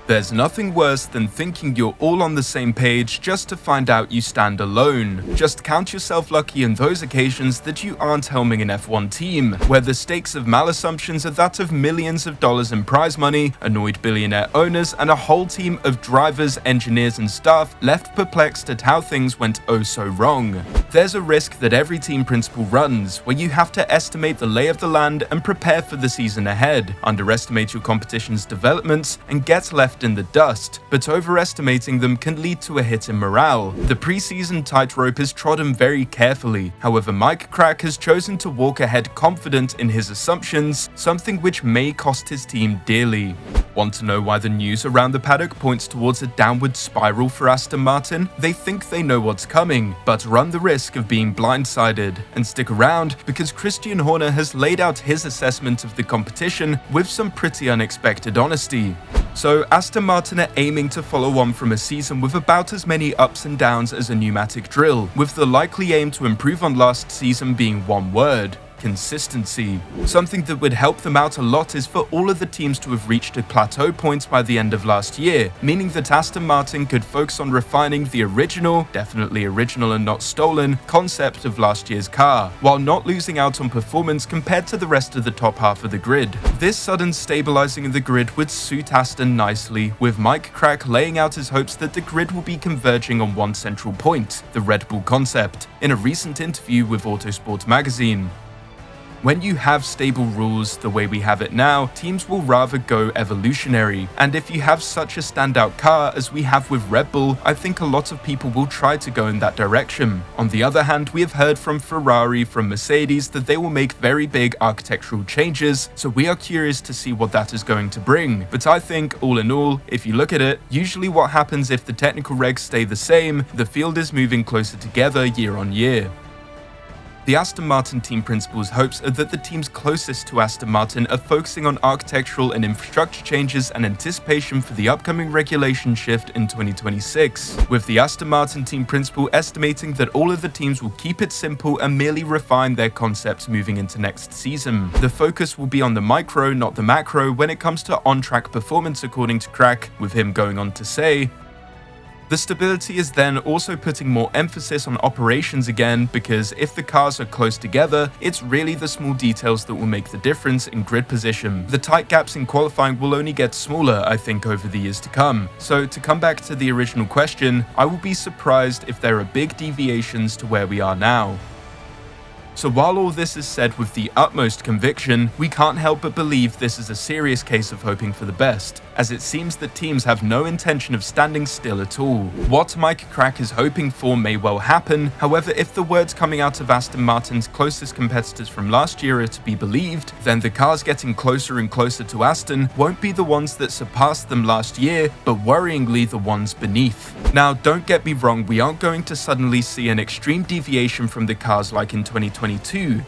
There's nothing worse than thinking you're all on the same page just to find out you stand alone. Just count yourself lucky in those occasions that you aren't helming an F1 team, where the stakes of malassumptions are that of millions of dollars in prize money, annoyed billionaire owners, and a whole team of drivers, engineers, and staff left perplexed at how things went oh so wrong. There's a risk that every team principal runs, where you have to estimate the lay of the land and prepare for the season ahead, underestimate your competition's developments, and get left in the dust, but overestimating them can lead to a hit in morale. The preseason tightrope is trodden very carefully, however Mike Krack has chosen to walk ahead confident in his assumptions, something which may cost his team dearly. Want to know why the news around the paddock points towards a downward spiral for Aston Martin? They think they know what's coming, but run the risk of being blindsided. And stick around, because Christian Horner has laid out his assessment of the competition with some pretty unexpected honesty. So Aston Martin are aiming to follow on from a season with about as many ups and downs as a pneumatic drill, with the likely aim to improve on last season being one word: consistency. Something that would help them out a lot is for all of the teams to have reached a plateau point by the end of last year, meaning that Aston Martin could focus on refining the original, definitely original and not stolen, concept of last year's car, while not losing out on performance compared to the rest of the top half of the grid. This sudden stabilizing of the grid would suit Aston nicely, with Mike Krack laying out his hopes that the grid will be converging on one central point, the Red Bull concept, in a recent interview with Autosport magazine. When you have stable rules the way we have it now, teams will rather go evolutionary, and if you have such a standout car as we have with Red Bull, I think a lot of people will try to go in that direction. On the other hand, we have heard from Ferrari, from Mercedes, that they will make very big architectural changes, so we are curious to see what that is going to bring. But I think, all in all, if you look at it, usually what happens if the technical regs stay the same, the field is moving closer together year on year. The Aston Martin team principal's hopes are that the teams closest to Aston Martin are focusing on architectural and infrastructure changes and anticipation for the upcoming regulation shift in 2026, with the Aston Martin team principal estimating that all of the teams will keep it simple and merely refine their concepts moving into next season. The focus will be on the micro, not the macro, when it comes to on-track performance, according to Krack, with him going on to say, "The stability is then also putting more emphasis on operations again, because if the cars are close together, it's really the small details that will make the difference in grid position. The tight gaps in qualifying will only get smaller, I think, over the years to come." So to come back to the original question, I will be surprised if there are big deviations to where we are now. So while all this is said with the utmost conviction, we can't help but believe this is a serious case of hoping for the best, as it seems that teams have no intention of standing still at all. What Mike Krack is hoping for may well happen, however, if the words coming out of Aston Martin's closest competitors from last year are to be believed, then the cars getting closer and closer to Aston won't be the ones that surpassed them last year, but worryingly the ones beneath. Now, don't get me wrong, we aren't going to suddenly see an extreme deviation from the cars like in 2022,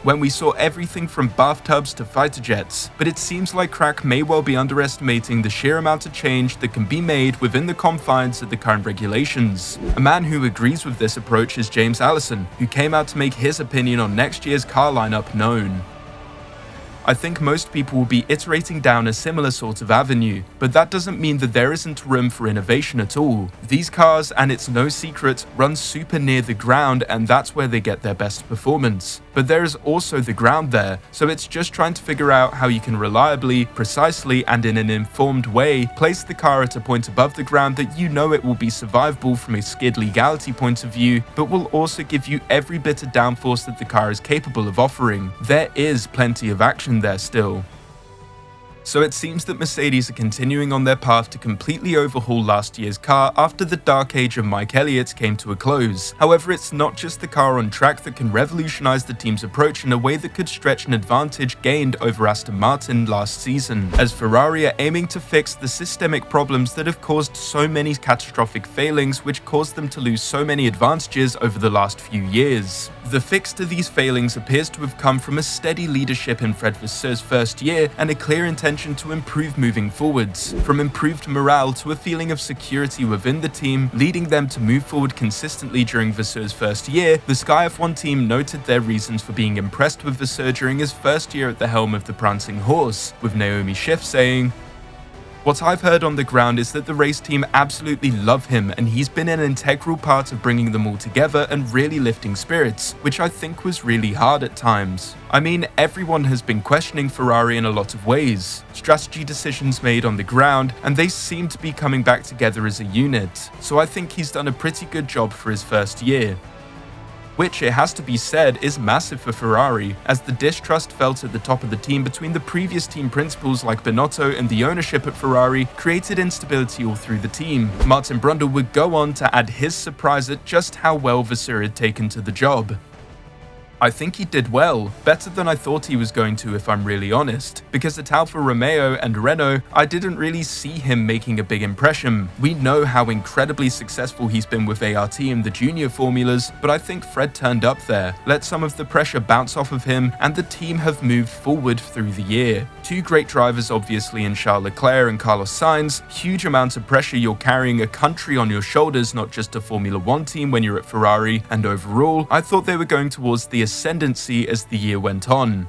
when we saw everything from bathtubs to fighter jets, but it seems like Krack may well be underestimating the sheer amount of change that can be made within the confines of the current regulations. A man who agrees with this approach is James Allison, who came out to make his opinion on next year's car lineup known. I think most people will be iterating down a similar sort of avenue, but that doesn't mean that there isn't room for innovation at all. These cars, and it's no secret, run super near the ground, and that's where they get their best performance. But there is also the ground there, so it's just trying to figure out how you can reliably, precisely, and in an informed way place the car at a point above the ground that you know it will be survivable from a skid legality point of view, but will also give you every bit of downforce that the car is capable of offering. There is plenty of action there still. So it seems that Mercedes are continuing on their path to completely overhaul last year's car after the dark age of Mike Elliott came to a close. However, it's not just the car on track that can revolutionize the team's approach in a way that could stretch an advantage gained over Aston Martin last season, as Ferrari are aiming to fix the systemic problems that have caused so many catastrophic failings, which caused them to lose so many advantages over the last few years. The fix to these failings appears to have come from a steady leadership in Fred Vasseur's first year and a clear intention to improve moving forwards, from improved morale to a feeling of security within the team, leading them to move forward consistently during Vasseur's first year. The Sky F1 team noted their reasons for being impressed with Vasseur during his first year at the helm of the prancing horse, with Naomi Schiff saying, What I've heard on the ground is that the race team absolutely love him, and he's been an integral part of bringing them all together and really lifting spirits, which I think was really hard at times. I mean, everyone has been questioning Ferrari in a lot of ways. Strategy decisions made on the ground, and they seem to be coming back together as a unit, so I think he's done a pretty good job for his first year. Which, it has to be said, is massive for Ferrari, as the distrust felt at the top of the team between the previous team principals like Binotto and the ownership at Ferrari created instability all through the team. Martin Brundle would go on to add his surprise at just how well Vasseur had taken to the job. I think he did well, better than I thought he was going to if I'm really honest, because at Alfa Romeo and Renault, I didn't really see him making a big impression. We know how incredibly successful he's been with ART in the junior formulas, but I think Fred turned up there, let some of the pressure bounce off of him, and the team have moved forward through the year. Two great drivers obviously in Charles Leclerc and Carlos Sainz, huge amounts of pressure, you're carrying a country on your shoulders, not just a Formula 1 team when you're at Ferrari, and overall, I thought they were going towards the ascendancy as the year went on.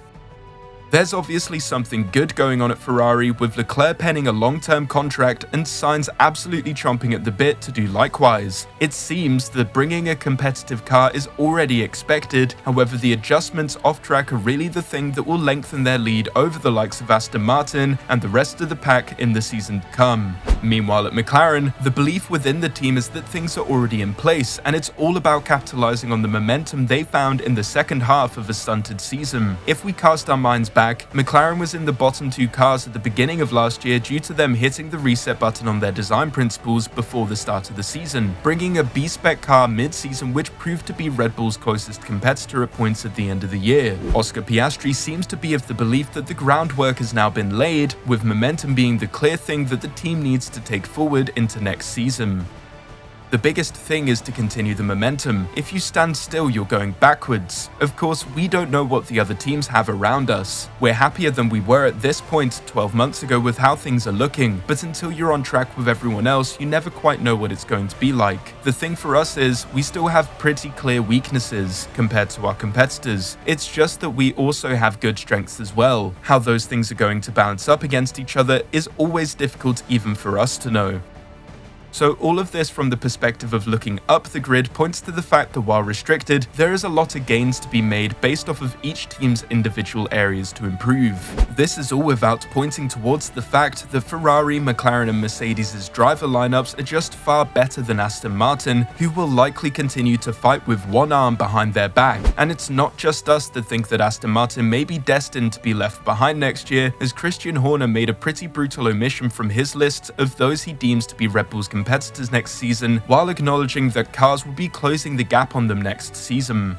There's obviously something good going on at Ferrari, with Leclerc penning a long-term contract and Sainz absolutely chomping at the bit to do likewise. It seems that bringing a competitive car is already expected, however the adjustments off-track are really the thing that will lengthen their lead over the likes of Aston Martin and the rest of the pack in the season to come. Meanwhile at McLaren, the belief within the team is that things are already in place, and it's all about capitalizing on the momentum they found in the second half of a stunted season. If we cast our minds back, McLaren was in the bottom two cars at the beginning of last year due to them hitting the reset button on their design principles before the start of the season, bringing a B-spec car mid-season which proved to be Red Bull's closest competitor at points at the end of the year. Oscar Piastri seems to be of the belief that the groundwork has now been laid, with momentum being the clear thing that the team needs to take forward into next season. The biggest thing is to continue the momentum. If you stand still, you're going backwards. Of course, we don't know what the other teams have around us. We're happier than we were at this point 12 months ago with how things are looking, but until you're on track with everyone else, you never quite know what it's going to be like. The thing for us is, we still have pretty clear weaknesses compared to our competitors. It's just that we also have good strengths as well. How those things are going to balance up against each other is always difficult even for us to know. So all of this from the perspective of looking up the grid points to the fact that while restricted, there is a lot of gains to be made based off of each team's individual areas to improve. This is all without pointing towards the fact that Ferrari, McLaren and Mercedes' driver lineups are just far better than Aston Martin, who will likely continue to fight with one arm behind their back. And it's not just us that think that Aston Martin may be destined to be left behind next year, as Christian Horner made a pretty brutal omission from his list of those he deems to be Red Bull's competitors next season, while acknowledging that cars will be closing the gap on them next season.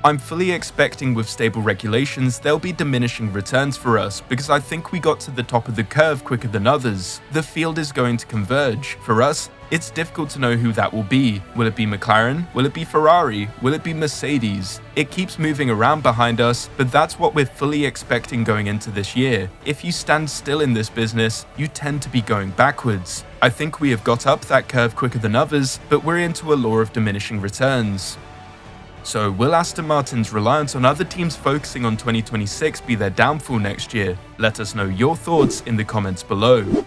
I'm fully expecting with stable regulations there'll be diminishing returns for us, because I think we got to the top of the curve quicker than others. The field is going to converge. For us, it's difficult to know who that will be. Will it be McLaren? Will it be Ferrari? Will it be Mercedes? It keeps moving around behind us, but that's what we're fully expecting going into this year. If you stand still in this business, you tend to be going backwards. I think we have got up that curve quicker than others, but we're into a law of diminishing returns. So will Aston Martin's reliance on other teams focusing on 2026 be their downfall next year? Let us know your thoughts in the comments below.